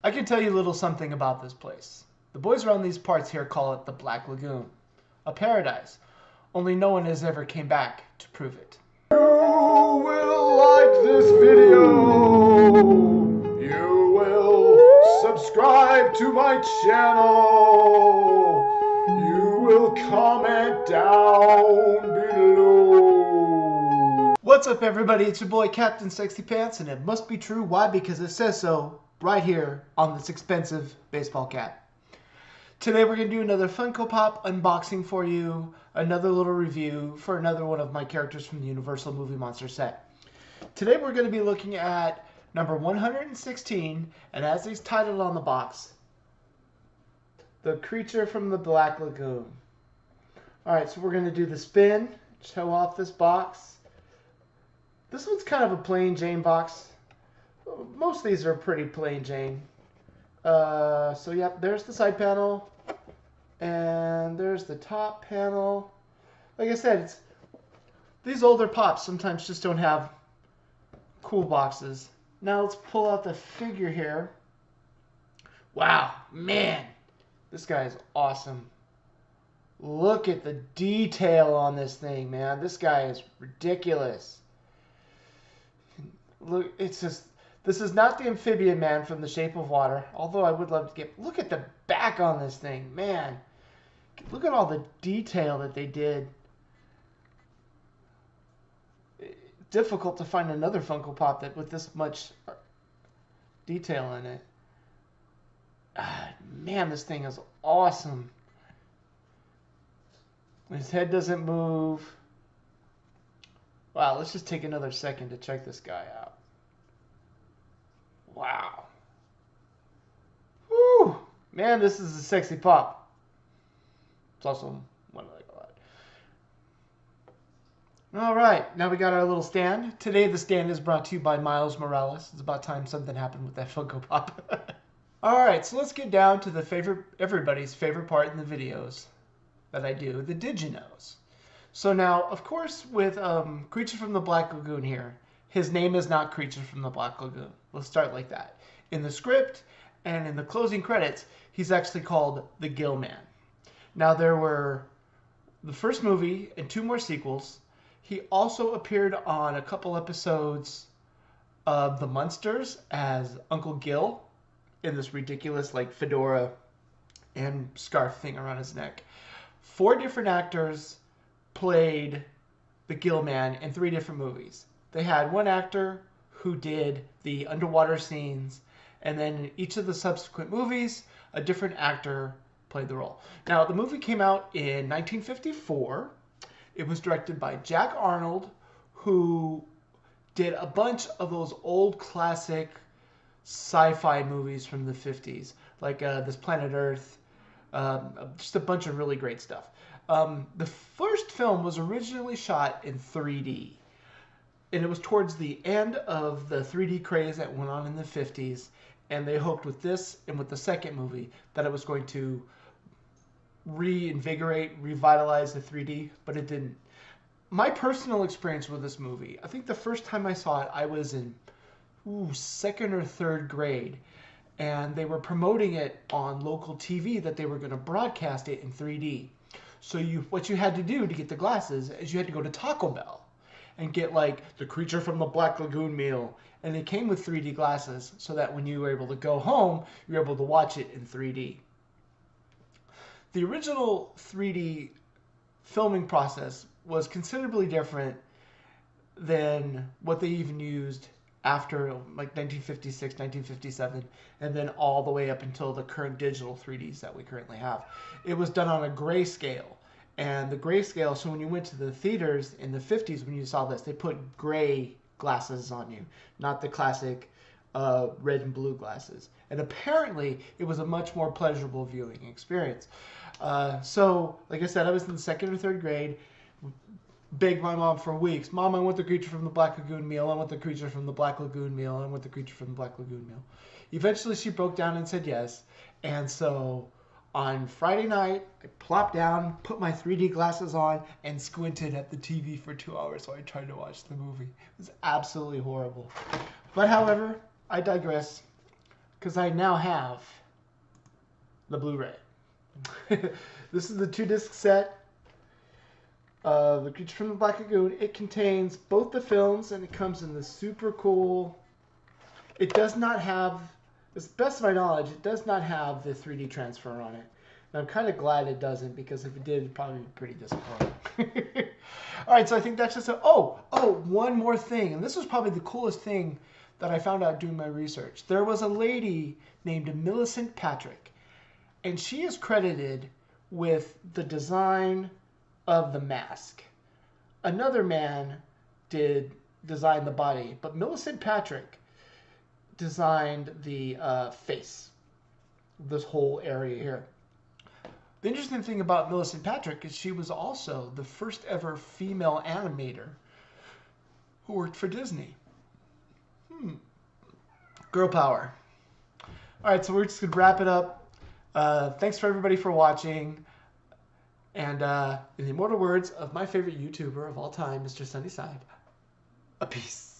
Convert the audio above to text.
I can tell you a little something about this place. The boys around these parts here call it the Black Lagoon, a paradise. Only no one has ever came back to prove it. You will like this video. You will subscribe to my channel. You will comment down below. What's up, everybody? It's your boy Captain Sexy Pants, and it must be true. Why? Because it says so right here on this expensive baseball cap. Today we're going to do another Funko Pop unboxing for you, another little review for another one of my characters from the Universal Movie Monster set. Today we're going to be looking at number 116, and as it's titled on the box, the creature from the Black Lagoon. Alright, so we're going to do the spin, show off this box. This one's kind of a plain Jane box. Most of these are pretty plain Jane. So yep, there's the side panel, and there's the top panel. Like I said, these older pops sometimes just don't have cool boxes. Now let's pull out the figure here. Wow, man, this guy is awesome. Look at the detail on this thing, man. This guy is ridiculous. Look, it's just... This is not the amphibian man from The Shape of Water, although I would love to get... Look at the back on this thing, man. Look at all the detail that they did. Difficult to find another Funko Pop that with this much detail in it. Man, this thing is awesome. His head doesn't move. Wow, let's just take another second to check this guy out. Wow. Whew. Man, this is a sexy pop. It's also one I like a lot. Alright, now we got our little stand. Today the stand is brought to you by Miles Morales. It's about time something happened with that Funko Pop. Alright, so let's get down to the everybody's favorite part in the videos that I do, the Did You Knows. So now, of course, with Creature from the Black Lagoon here, his name is not Creature from the Black Lagoon. Let's start like that. In the script and in the closing credits, he's actually called the Gill Man. Now, there were the first movie and 2 more sequels. He also appeared on a couple episodes of The Munsters as Uncle Gil in this ridiculous like fedora and scarf thing around his neck. 4 different actors played the Gill Man in 3 different movies. They had one actor who did the underwater scenes, and then in each of the subsequent movies, a different actor played the role. Now, the movie came out in 1954. It was directed by Jack Arnold, who did a bunch of those old classic sci-fi movies from the 50s, like This Planet Earth, just a bunch of really great stuff. The first film was originally shot in 3D. And it was towards the end of the 3D craze that went on in the 50s. And they hoped with this and with the second movie that it was going to reinvigorate, revitalize the 3D, but it didn't. My personal experience with this movie, I think the first time I saw it, I was in 2nd or 3rd grade. And they were promoting it on local TV that they were going to broadcast it in 3D. So what you had to do to get the glasses is you had to go to Taco Bell and get like the Creature from the Black Lagoon meal. And it came with 3D glasses so that when you were able to go home, you were able to watch it in 3D. The original 3D filming process was considerably different than what they even used after like 1956, 1957, and then all the way up until the current digital 3Ds that we currently have. It was done on a grayscale. And the grayscale, so when you went to the theaters in the 50s when you saw this, they put gray glasses on you, not the classic red and blue glasses. And apparently, it was a much more pleasurable viewing experience. So, like I said, I was in the 2nd or 3rd grade, begged my mom for weeks, Mom, I want the Creature from the Black Lagoon meal, I want the Creature from the Black Lagoon meal, I want the Creature from the Black Lagoon meal. Eventually, she broke down and said yes, and so on Friday night, I plopped down, put my 3D glasses on, and squinted at the TV for 2 hours while I tried to watch the movie. It was absolutely horrible. But however, I digress. because I now have the Blu-ray. This is the 2-disc set of The Creature from the Black Lagoon. It contains both the films, and it comes in this super cool... It does not have, as best of my knowledge, it does not have the 3D transfer on it. And I'm kind of glad it doesn't, because if it did, it'd probably be pretty disappointing. All right, so I think that's just a... Oh, one more thing. And this was probably the coolest thing that I found out doing my research. There was a lady named Millicent Patrick, and she is credited with the design of the mask. Another man did design the body, but Millicent Patrick designed the face, this whole area here. The interesting thing about Millicent Patrick is she was also the first ever female animator who worked for Disney. Girl power. All right, so we're just going to wrap it up. Thanks for everybody for watching. And in the immortal words of my favorite YouTuber of all time, Mr. Sunnyside, a peace.